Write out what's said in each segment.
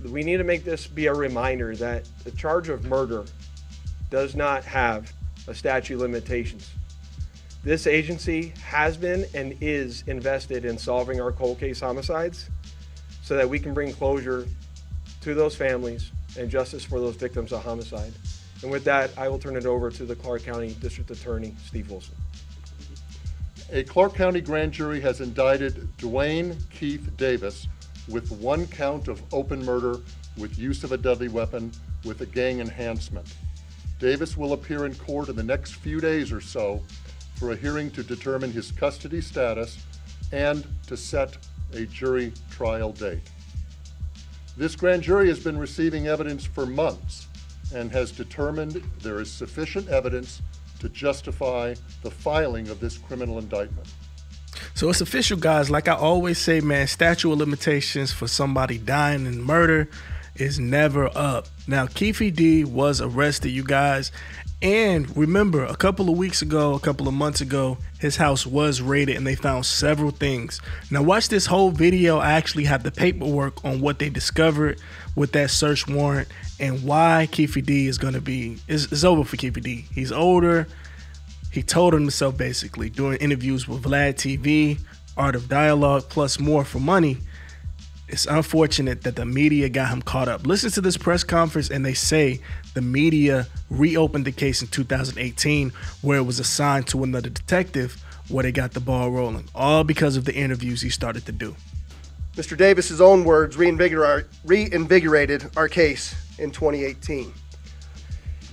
We need to make this be a reminder that the charge of murder does not have a statute of limitations. This agency has been and is invested in solving our cold case homicides so that we can bring closure to those families and justice for those victims of homicide. And with that, I will turn it over to the Clark County District Attorney, Steve Wilson. A Clark County grand jury has indicted Dwayne Keefe Davis with 1 count of open murder with use of a deadly weapon with a gang enhancement. Davis will appear in court in the next few days or so for a hearing to determine his custody status and to set a jury trial date. This grand jury has been receiving evidence for months and has determined there is sufficient evidence to justify the filing of this criminal indictment. So it's official, guys. Like I always say, man, statute of limitations for somebody dying in murder is never up. Now, Keefe D was arrested, you guys. And remember, a couple of months ago, his house was raided and they found several things. Now watch this whole video. I actually have the paperwork on what they discovered with that search warrant and why Keefe D is going to be, it's over for Keefe D. He's older. He told himself basically during interviews with Vlad TV, Art of Dialogue, plus more for money. It's unfortunate that the media got him caught up. Listen to this press conference and they say the media reopened the case in 2018 where it was assigned to another detective where they got the ball rolling, all because of the interviews he started to do. Mr. Davis's own words reinvigorated our case in 2018.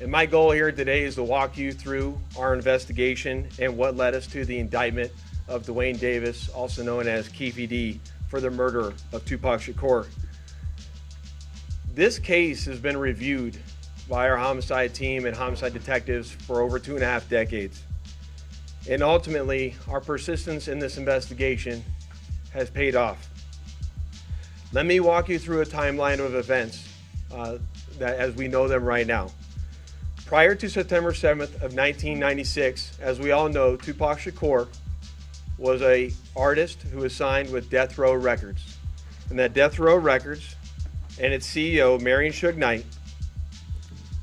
And my goal here today is to walk you through our investigation and what led us to the indictment of Dwayne Davis, also known as Keefe D, for the murder of Tupac Shakur. This case has been reviewed by our homicide team and homicide detectives for over 2.5 decades. And ultimately, our persistence in this investigation has paid off. Let me walk you through a timeline of events that as we know them right now. Prior to September 7th of 1996, as we all know, Tupac Shakur was an artist who was signed with Death Row Records. And that Death Row Records and its CEO, Marion Suge Knight,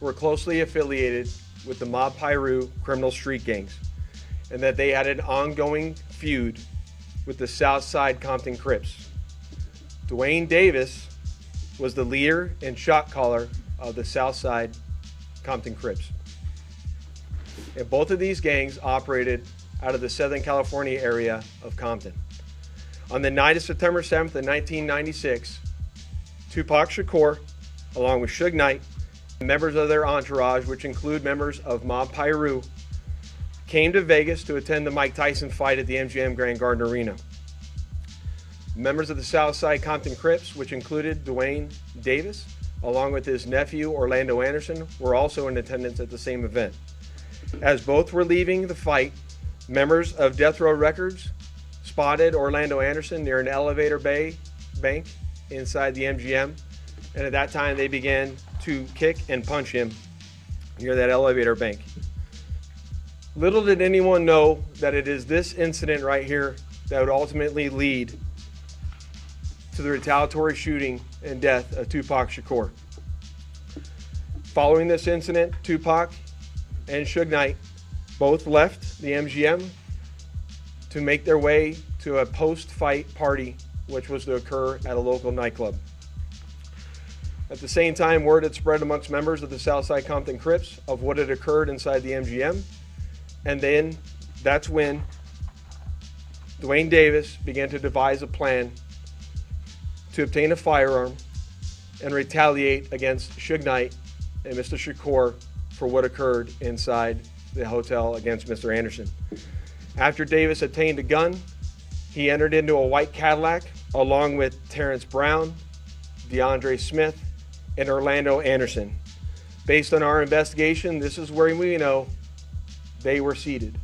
were closely affiliated with the Mob Piru criminal street gangs, and that they had an ongoing feud with the Southside Compton Crips. Dwayne Davis was the leader and shot caller of the Southside Compton Crips. And both of these gangs operated out of the Southern California area of Compton. On the night of September 7th of 1996, Tupac Shakur, along with Suge Knight, members of their entourage, which include members of Mob Piru, came to Vegas to attend the Mike Tyson fight at the MGM Grand Garden Arena. Members of the Southside Compton Crips, which included Dwayne Davis, along with his nephew Orlando Anderson, were also in attendance at the same event. As both were leaving the fight, members of Death Row Records spotted Orlando Anderson near an elevator bank inside the MGM, and at that time they began to kick and punch him near that elevator bank. Little did anyone know that it is this incident right here that would ultimately lead to the retaliatory shooting and death of Tupac Shakur. Following this incident, Tupac and Suge Knight both left the MGM to make their way to a post-fight party, which was to occur at a local nightclub. At the same time, word had spread amongst members of the Southside Compton Crips of what had occurred inside the MGM, and then that's when Dwayne Davis began to devise a plan to obtain a firearm and retaliate against Suge Knight and Mr. Shakur for what occurred inside the hotel against Mr. Anderson. After Davis obtained a gun, he entered into a white Cadillac along with Terrence Brown, DeAndre Smith, and Orlando Anderson. Based on our investigation, this is where we know they were seated.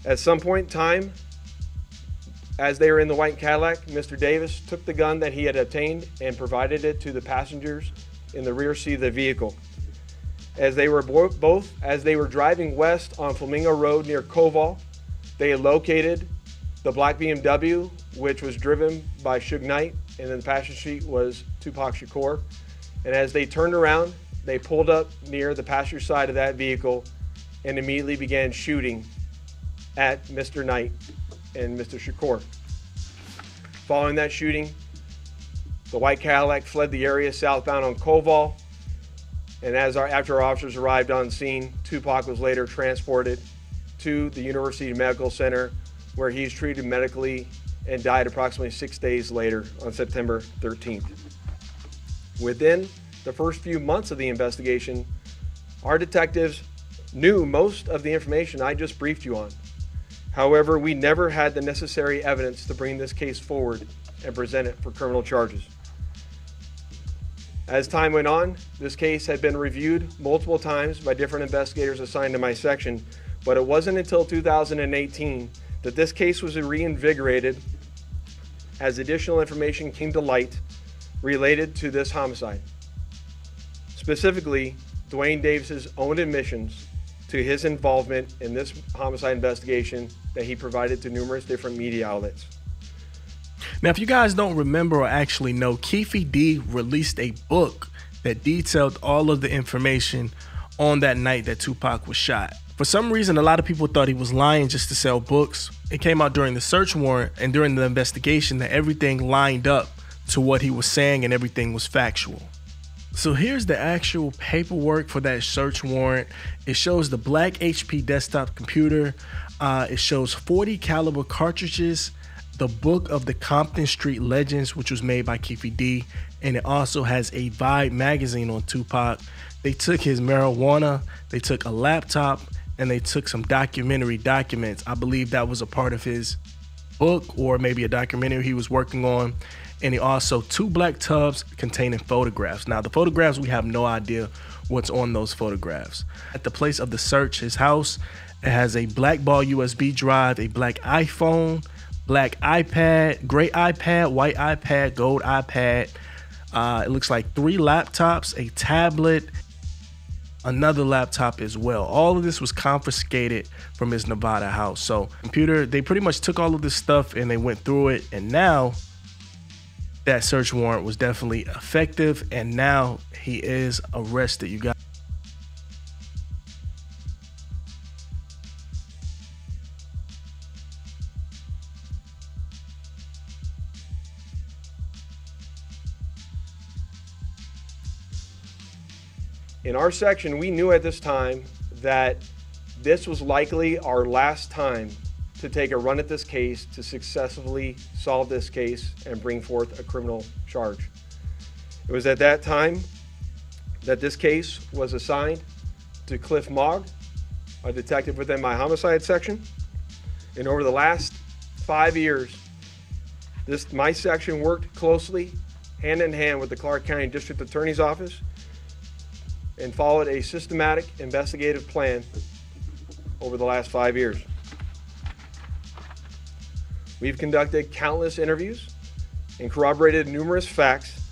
At some point in time, as they were in the white Cadillac, Mr. Davis took the gun that he had obtained and provided it to the passengers in the rear seat of the vehicle. As they were driving west on Flamingo Road near Koval, they had located the black BMW, which was driven by Suge Knight and in the passenger seat was Tupac Shakur. And as they turned around, they pulled up near the passenger side of that vehicle and immediately began shooting at Mr. Knight and Mr. Shakur. Following that shooting, the white Cadillac fled the area southbound on Koval, and after our officers arrived on scene, Tupac was later transported to the University Medical Center, where he's treated medically and died approximately 6 days later on September 13th. Within the first few months of the investigation, our detectives knew most of the information I just briefed you on. However, we never had the necessary evidence to bring this case forward and present it for criminal charges. As time went on, this case had been reviewed multiple times by different investigators assigned to my section, but it wasn't until 2018 that this case was reinvigorated as additional information came to light related to this homicide. Specifically, Dwayne Davis's own admissions to his involvement in this homicide investigation that he provided to numerous different media outlets. Now, if you guys don't remember or actually know, Keefe D released a book that detailed all of the information on that night that Tupac was shot. For some reason, a lot of people thought he was lying just to sell books. It came out during the search warrant and during the investigation that everything lined up to what he was saying and everything was factual. So here's the actual paperwork for that search warrant. It shows the black HP desktop computer. It shows 40 caliber cartridges, the book of the Compton Street Legends, which was made by Keefe D, and it also has a Vibe magazine on Tupac. They took his marijuana, they took a laptop, and they took some documentary documents. I believe that was a part of his book or maybe a documentary he was working on. And he also 2 black tubs containing photographs. Now, the photographs, we have no idea what's on those photographs. At the place of the search, his house, it has a black ball USB drive, a black iPhone, black iPad, gray iPad, white iPad, gold iPad. It looks like 3 laptops, a tablet, another laptop as well. All of this was confiscated from his Nevada house. So computer, they pretty much took all of this stuff and they went through it. And now that search warrant was definitely effective. And now he is arrested, you guys. In our section, we knew at this time that this was likely our last time to take a run at this case to successfully solve this case and bring forth a criminal charge. It was at that time that this case was assigned to Cliff Mogg, a detective within my homicide section. And over the last 5 years, my section worked closely, hand in hand with the Clark County District Attorney's Office and followed a systematic investigative plan over the last 5 years. We've conducted countless interviews and corroborated numerous facts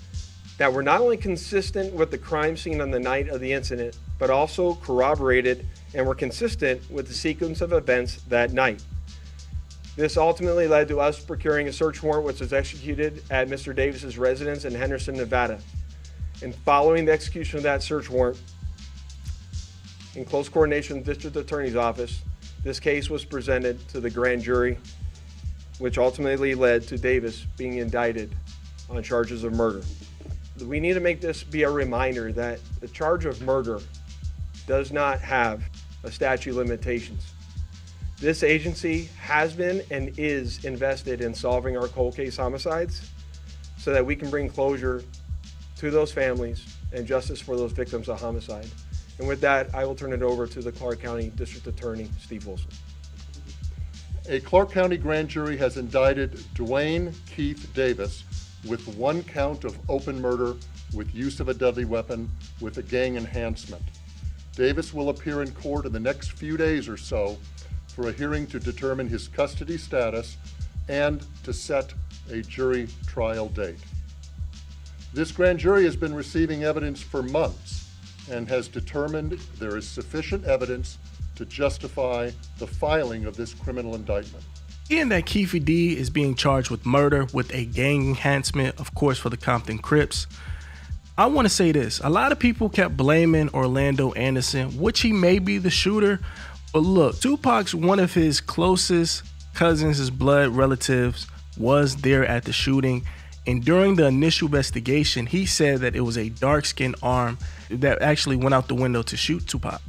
that were not only consistent with the crime scene on the night of the incident, but also corroborated and were consistent with the sequence of events that night. This ultimately led to us procuring a search warrant which was executed at Mr. Davis's residence in Henderson, Nevada. And following the execution of that search warrant, in close coordination with the District Attorney's Office, this case was presented to the grand jury, which ultimately led to Davis being indicted on charges of murder. We need to make this be a reminder that the charge of murder does not have a statute of limitations. This agency has been and is invested in solving our cold case homicides so that we can bring closure to those families and justice for those victims of homicide. And with that, I will turn it over to the Clark County District Attorney, Steve Wilson. A Clark County grand jury has indicted Dwayne Keefe Davis with 1 count of open murder with use of a deadly weapon with a gang enhancement. Davis will appear in court in the next few days or so for a hearing to determine his custody status and to set a jury trial date. This grand jury has been receiving evidence for months and has determined there is sufficient evidence to justify the filing of this criminal indictment. And that Keefe D is being charged with murder with a gang enhancement, of course, for the Compton Crips. I want to say this. A lot of people kept blaming Orlando Anderson, which he may be the shooter. But look, Tupac's one of his closest cousins, his blood relatives, was there at the shooting. And during the initial investigation, he said that it was a dark-skinned arm that actually went out the window to shoot Tupac.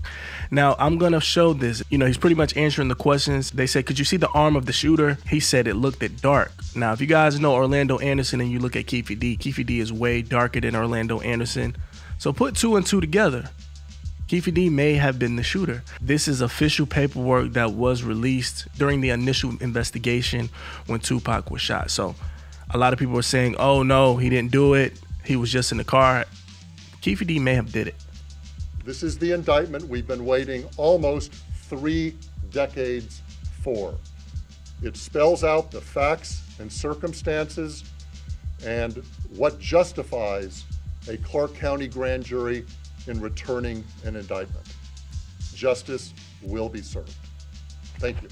Now, I'm going to show this. You know, he's pretty much answering the questions. They said, could you see the arm of the shooter? He said it looked at dark. Now, if you guys know Orlando Anderson and you look at Keefe D is way darker than Orlando Anderson. So put two and two together. Keefe D may have been the shooter. This is official paperwork that was released during the initial investigation when Tupac was shot. So a lot of people were saying, oh no, he didn't do it. He was just in the car. Keefe D may have did it. This is the indictment we've been waiting almost 3 decades for. It spells out the facts and circumstances and what justifies a Clark County grand jury in returning an indictment. Justice will be served. Thank you.